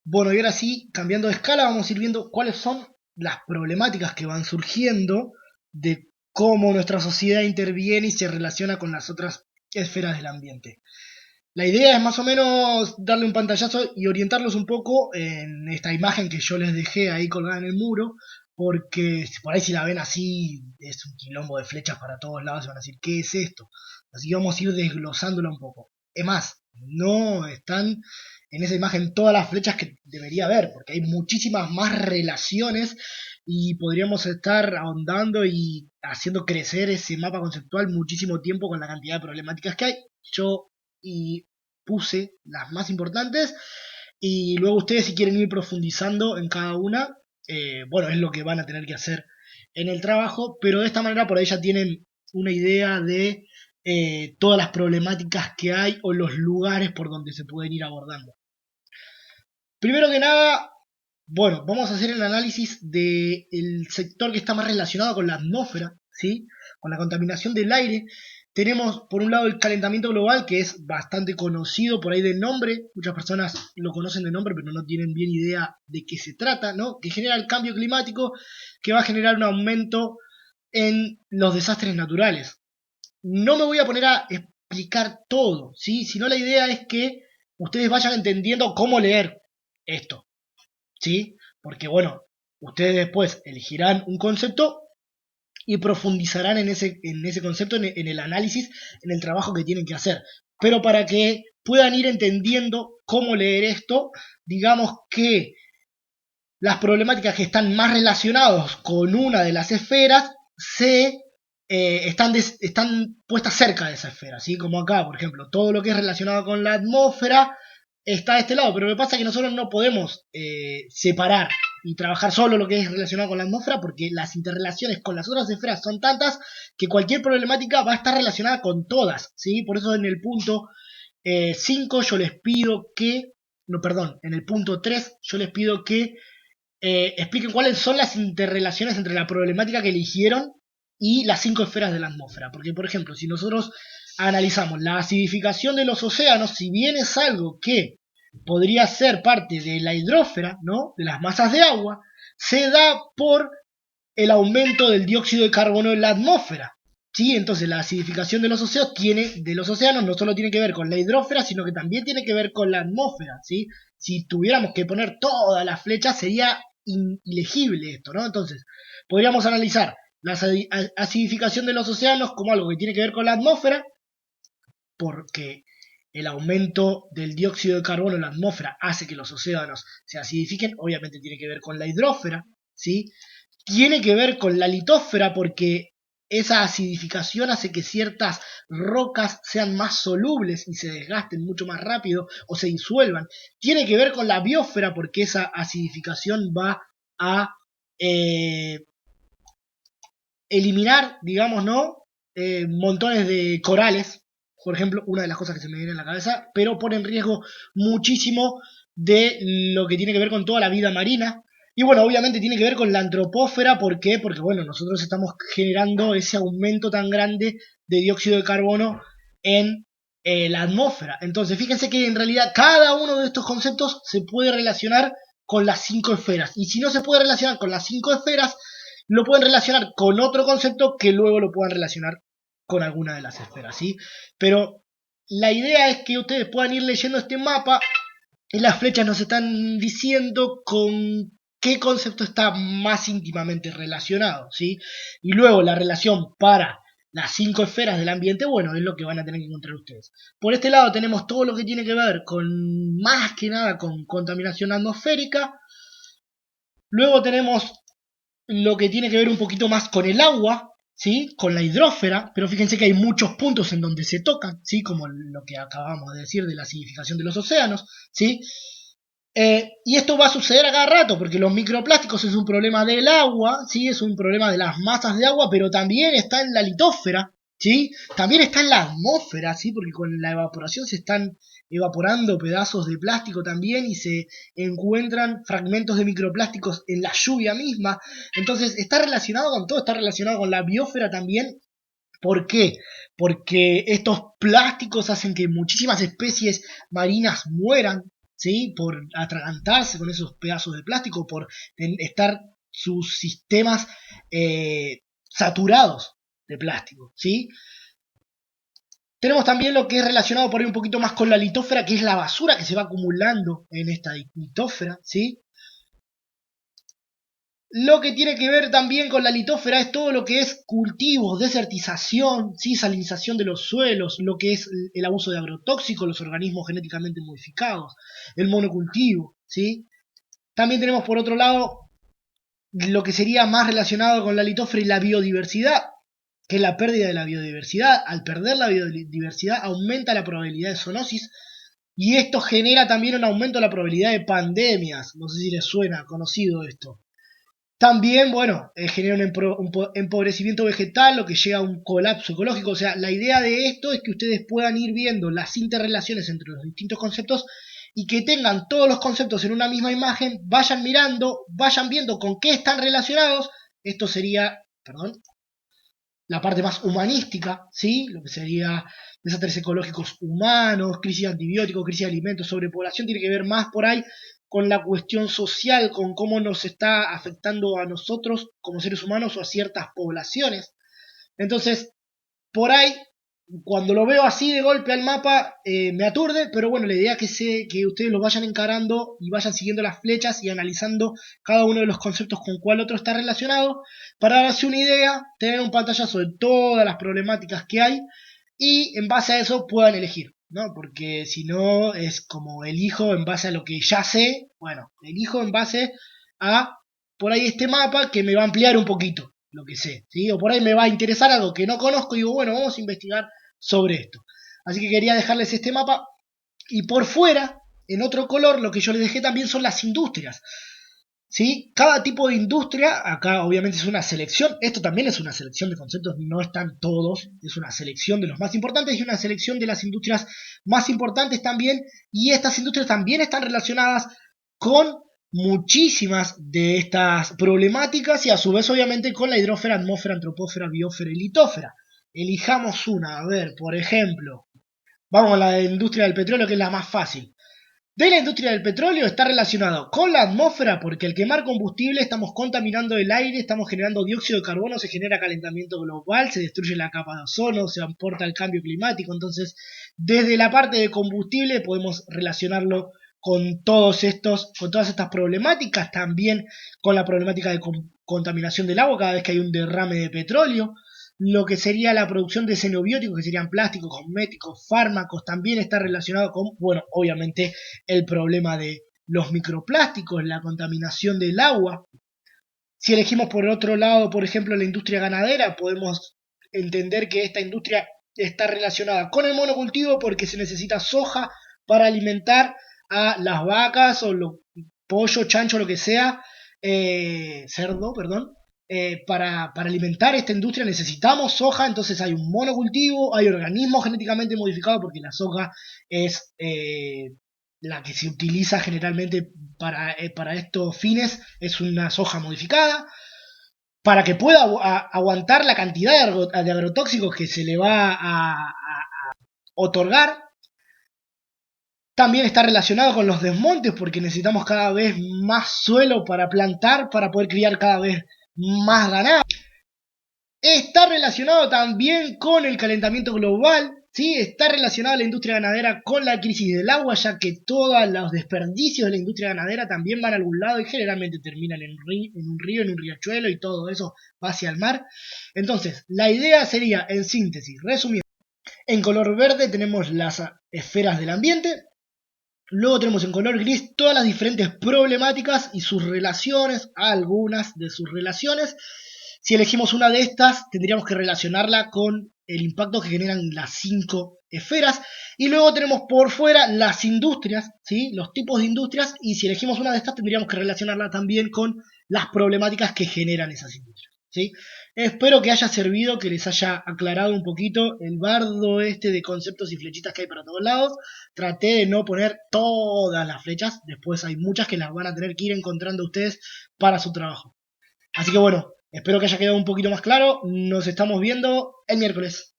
Bueno, y ahora sí, cambiando de escala, vamos a ir viendo cuáles son las problemáticas que van surgiendo de cómo nuestra sociedad interviene y se relaciona con las otras esferas del ambiente. La idea es más o menos darle un pantallazo y orientarlos un poco en esta imagen que yo les dejé ahí colgada en el muro, porque por ahí si la ven así, es un quilombo de flechas para todos lados, y van a decir, ¿qué es esto? Así que vamos a ir desglosándola un poco. Es más, no están en esa imagen todas las flechas que debería haber, porque hay muchísimas más relaciones y podríamos estar ahondando y haciendo crecer ese mapa conceptual muchísimo tiempo con la cantidad de problemáticas que hay. Yo y puse las más importantes y luego ustedes si quieren ir profundizando en cada una, bueno, es lo que van a tener que hacer en el trabajo, pero de esta manera por ahí ya tienen una idea de todas las problemáticas que hay o los lugares por donde se pueden ir abordando. Primero que nada, bueno, vamos a hacer el análisis del sector que está más relacionado con la atmósfera, ¿sí? Con la contaminación del aire. Tenemos, por un lado, el calentamiento global, que es bastante conocido por ahí de nombre. Muchas personas lo conocen de nombre, pero no tienen bien idea de qué se trata, ¿no? Que genera el cambio climático, que va a generar un aumento en los desastres naturales. No me voy a poner a explicar todo, ¿sí? Sino la idea es que ustedes vayan entendiendo cómo leer esto, ¿sí? Porque bueno, ustedes después elegirán un concepto y profundizarán en ese concepto, en el análisis, en el trabajo que tienen que hacer. Pero para que puedan ir entendiendo cómo leer esto, digamos que las problemáticas que están más relacionadas con una de las esferas están puestas cerca de esa esfera, ¿sí? Como acá, por ejemplo, todo lo que es relacionado con la atmósfera está a este lado, pero lo que pasa es que nosotros no podemos separar y trabajar solo lo que es relacionado con la atmósfera porque las interrelaciones con las otras esferas son tantas que cualquier problemática va a estar relacionada con todas, ¿sí? Por eso en el punto 5 yo les pido que, no, perdón, en el punto 3 yo les pido que expliquen cuáles son las interrelaciones entre la problemática que eligieron y las 5 esferas de la atmósfera. Porque, por ejemplo, si nosotros analizamos la acidificación de los océanos, si bien es algo que podría ser parte de la hidrósfera, ¿no? De las masas de agua, se da por el aumento del dióxido de carbono en la atmósfera. ¿Sí? Entonces la acidificación de los océanos no solo tiene que ver con la hidrósfera, sino que también tiene que ver con la atmósfera. ¿Sí? Si tuviéramos que poner todas las flechas sería ilegible esto, ¿no? Entonces, podríamos analizar la acidificación de los océanos como algo que tiene que ver con la atmósfera, porque el aumento del dióxido de carbono en la atmósfera hace que los océanos se acidifiquen, obviamente tiene que ver con la hidrósfera, ¿sí? Tiene que ver con la litósfera porque esa acidificación hace que ciertas rocas sean más solubles y se desgasten mucho más rápido o se disuelvan. Tiene que ver con la biosfera porque esa acidificación va a eh, eliminar, digamos, ¿no? Montones de corales, por ejemplo, una de las cosas que se me viene a la cabeza, pero pone en riesgo muchísimo de lo que tiene que ver con toda la vida marina. Y bueno, obviamente tiene que ver con la antropósfera, ¿por qué? Porque bueno, nosotros estamos generando ese aumento tan grande de dióxido de carbono en la atmósfera. Entonces, fíjense que en realidad cada uno de estos conceptos se puede relacionar con las 5 esferas. Y si no se puede relacionar con las 5 esferas, lo pueden relacionar con otro concepto que luego lo puedan relacionar con alguna de las esferas, ¿sí? Pero la idea es que ustedes puedan ir leyendo este mapa y las flechas nos están diciendo con qué concepto está más íntimamente relacionado, ¿sí? Y luego la relación para las 5 esferas del ambiente, bueno, es lo que van a tener que encontrar ustedes. Por este lado tenemos todo lo que tiene que ver con, más que nada, con contaminación atmosférica. Luego tenemos lo que tiene que ver un poquito más con el agua, ¿sí? Con la hidrósfera, pero fíjense que hay muchos puntos en donde se tocan, ¿sí? Como lo que acabamos de decir de la acidificación de los océanos, ¿sí? Y esto va a suceder a cada rato, porque los microplásticos es un problema del agua, ¿sí? Es un problema de las masas de agua, pero también está en la litósfera, ¿sí? También está en la atmósfera, ¿sí? Porque con la evaporación se están evaporando pedazos de plástico también y se encuentran fragmentos de microplásticos en la lluvia misma. Entonces está relacionado con todo, está relacionado con la biosfera también. ¿Por qué? Porque estos plásticos hacen que muchísimas especies marinas mueran, ¿sí? Por atragantarse con esos pedazos de plástico, por estar sus sistemas saturados de plástico, ¿sí? Tenemos también lo que es relacionado por ahí un poquito más con la litósfera, que es la basura que se va acumulando en esta litósfera, ¿sí? Lo que tiene que ver también con la litósfera es todo lo que es cultivos, desertización, ¿sí? Salinización de los suelos, lo que es el abuso de agrotóxicos, los organismos genéticamente modificados, el monocultivo, ¿sí? También tenemos por otro lado lo que sería más relacionado con la litósfera y la biodiversidad, que es la pérdida de la biodiversidad. Al perder la biodiversidad aumenta la probabilidad de zoonosis y esto genera también un aumento de la probabilidad de pandemias. No sé si les suena conocido esto. También, bueno, genera un empobrecimiento vegetal, lo que llega a un colapso ecológico. O sea, la idea de esto es que ustedes puedan ir viendo las interrelaciones entre los distintos conceptos y que tengan todos los conceptos en una misma imagen, vayan mirando, vayan viendo con qué están relacionados. Esto sería, perdón, la parte más humanística, ¿sí? Lo que sería desastres ecológicos humanos, crisis de antibióticos, crisis de alimentos, sobrepoblación, tiene que ver más por ahí con la cuestión social, con cómo nos está afectando a nosotros como seres humanos o a ciertas poblaciones. Entonces, por ahí, cuando lo veo así de golpe al mapa, me aturde, pero bueno, la idea es que ustedes lo vayan encarando y vayan siguiendo las flechas y analizando cada uno de los conceptos con cuál otro está relacionado, para darse una idea, tener un pantallazo de todas las problemáticas que hay y en base a eso puedan elegir, ¿no? Porque si no es como elijo en base a lo que ya sé, bueno, elijo en base a por ahí este mapa que me va a ampliar un poquito lo que sé, ¿sí? O por ahí me va a interesar algo que no conozco y digo, bueno, vamos a investigar sobre esto. Así que quería dejarles este mapa y por fuera, en otro color, lo que yo les dejé también son las industrias. ¿Sí? Cada tipo de industria, acá obviamente es una selección, esto también es una selección de conceptos, no están todos, es una selección de los más importantes y una selección de las industrias más importantes también, y estas industrias también están relacionadas con muchísimas de estas problemáticas y a su vez obviamente con la hidrósfera, atmósfera, antropósfera, biosfera y litósfera. Elijamos una, a ver, por ejemplo, vamos a la industria del petróleo que es la más fácil. De la industria del petróleo está relacionado con la atmósfera porque al quemar combustible estamos contaminando el aire, estamos generando dióxido de carbono, se genera calentamiento global, se destruye la capa de ozono, se aporta el cambio climático. Entonces, desde la parte de combustible podemos relacionarlo con todas estas problemáticas, también con la problemática de contaminación del agua cada vez que hay un derrame de petróleo. Lo que sería la producción de xenobióticos, que serían plásticos, cosméticos, fármacos, también está relacionado con, bueno, obviamente el problema de los microplásticos, la contaminación del agua. Si elegimos por otro lado, por ejemplo, la industria ganadera, podemos entender que esta industria está relacionada con el monocultivo porque se necesita soja para alimentar a las vacas o los pollo, chancho, lo que sea, cerdo, perdón. Para alimentar esta industria necesitamos soja, entonces hay un monocultivo, hay organismos genéticamente modificados porque la soja es la que se utiliza generalmente para estos fines, es una soja modificada. Para que pueda aguantar la cantidad de agrotóxicos que se le va a otorgar. También está relacionado con los desmontes porque necesitamos cada vez más suelo para plantar, para poder criar cada vez más ganado. Está relacionado también con el calentamiento global, ¿sí? Está relacionado la industria ganadera con la crisis del agua, ya que todos los desperdicios de la industria ganadera también van a algún lado y generalmente terminan en un río, en un riachuelo y todo eso va hacia el mar. Entonces, la idea sería, en síntesis, resumiendo, en color verde tenemos las esferas del ambiente. Luego tenemos en color gris todas las diferentes problemáticas y sus relaciones, algunas de sus relaciones. Si elegimos una de estas, tendríamos que relacionarla con el impacto que generan las 5 esferas. Y luego tenemos por fuera las industrias, ¿sí? Los tipos de industrias. Y si elegimos una de estas, tendríamos que relacionarla también con las problemáticas que generan esas industrias, ¿sí? Espero que haya servido, que les haya aclarado un poquito el bardo este de conceptos y flechitas que hay para todos lados. Traté de no poner todas las flechas, después hay muchas que las van a tener que ir encontrando ustedes para su trabajo. Así que bueno, espero que haya quedado un poquito más claro. Nos estamos viendo el miércoles.